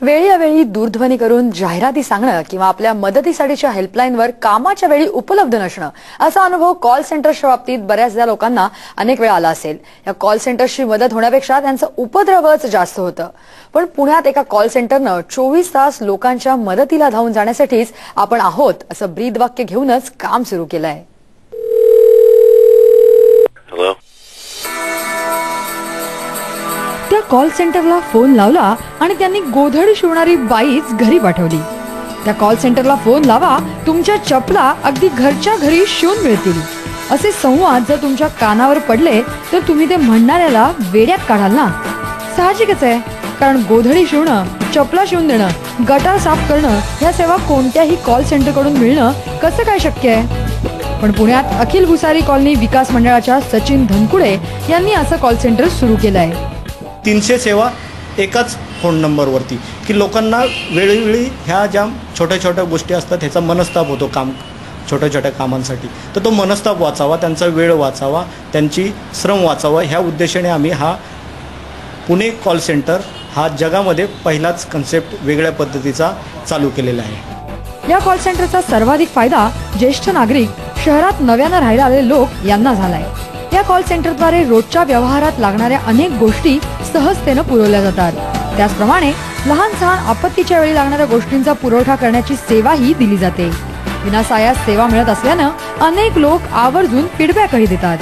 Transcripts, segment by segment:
वेळोवेळी दूरध्वनी करून जाहिराती सांगणं किंवा आपल्या मदतीसाठीच्या हेल्पलाईनवर कामाच्या वेळी उपलब्ध नसणं असा अनुभव कॉल सेंटरच्या बाबतीत बऱ्याचदा लोकांना अनेक वेळा आला असेल। या कॉल सेंटरची मदत होण्यापेक्षा त्यांचं उपद्रवच जास्त होतं। पण पुण्यात एका कॉल सेंटरनं 24 तास लोकांच्या मदतीला धावून जाण्यासाठीच आपण आहोत असं ब्रीदवाक्य घेऊनच काम सुरू केलंय। त्या कॉल सेंटरला फोन लावला आणि त्यांनी गोधडी शिवणारी बाईच घरी पाठवली। त्या कॉल सेंटरला फोन लावा, तुमच्या चपला अगदी घरच्या घरी शिवून मिळतील असे संवाद जर तुमच्या कानावर पडले तर तुम्ही ते म्हणणाऱ्याला वेड्यात काढाल ना। साहजिकच आहे, कारण गोधडी शिवणं, चपला शिवून देणं, गटार साफ करणं या सेवा कोणत्याही कॉल सेंटर कडून मिळणं कसं काय शक्य आहे। पण पुण्यात अखिल भुसारी कॉलनी विकास मंडळाच्या सचिन धनकुडे यांनी असं कॉल सेंटर सुरू केलंय। 300 सेवा एकाच फोन नंबरवरती की लोकांना वेळोवेळी ह्या ज्या छोट्या छोट्या गोष्टी असतात ह्याचा मनस्ताप होतो छोट्या छोट्या कामांसाठी, तर तो मनस्ताप वाचावा, त्यांचा वेळ वाचावा, त्यांची श्रम वाचावा, ह्या उद्देशाने आम्ही हा पुणे कॉल सेंटर हा जगामध्ये पहिलाच कन्सेप्ट वेगळ्या पद्धतीचा चालू केलेला आहे। या कॉल सेंटरचा सर्वाधिक फायदा ज्येष्ठ नागरिक, शहरात नव्यानं राहायला आलेले लोक यांना झालाय। या कॉल सेंटरद्वारे रोजच्या व्यवहारात लागणाऱ्या अनेक गोष्टी सहजतेनं पुरवल्या जातात। त्याचप्रमाणे लहान सहान आपत्तीच्या वेळी लागणाऱ्या गोष्टींचा पुरवठा करण्याची सेवाही दिली जाते। विनासायास सेवा मिळत असल्यानं अनेक लोक आवर्जून फीडबॅकही देतात।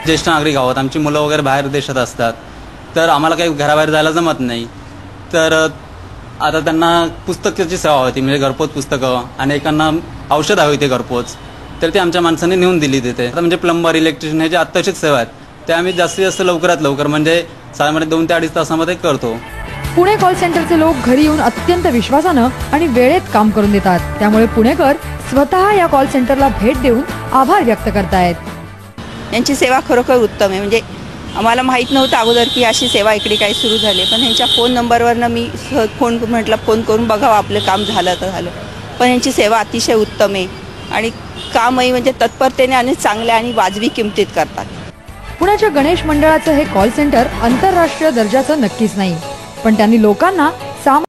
ज्येष्ठ नागरिक आहोत, आमची मुलं वगैरे बाहेर देशात असतात, तर आम्हाला काही घराबाहेर जायला जमत नाही, तर आता त्यांना पुस्तकाची सेवा होती, म्हणजे घरपोच पुस्तकं, अनेकांना औषध हवी होती घरपोच, तर ते आमच्या माणसाने नेऊन दिली तिथे। आता म्हणजे प्लंबर, इलेक्ट्रिशियन हे जे आत्ताचीच सेवा आहेत ते आम्ही जास्तीत जास्त लवकरात लवकर म्हणजे साधारण 2 ते 2.5 तासामध्ये करतो। पुणे कॉल सेंटरचे लोक घरी येऊन अत्यंत विश्वासानं आणि वेळेत काम करून देतात, त्यामुळे पुणेकर स्वतः या कॉल सेंटरला भेट देऊन आभार व्यक्त करतायत। यांची सेवा खरोखर उत्तम आहे। म्हणजे आम्हाला माहीत नव्हतं अगोदर की अशी सेवा इकडे काही सुरू झाली, पण यांच्या फोन नंबरवरनं मी फोन करून बघावं आपलं काम झालं तर झालं। पण यांची सेवा अतिशय उत्तम आहे आणि कामही म्हणजे तत्परतेने आणि चांगल्या आणि वाजवी किमतीत करतात। पुण्याच्या गणेश मंडळाचं हे कॉल सेंटर आंतरराष्ट्रीय दर्जाचं नक्कीच नाही, पण त्यांनी लोकांना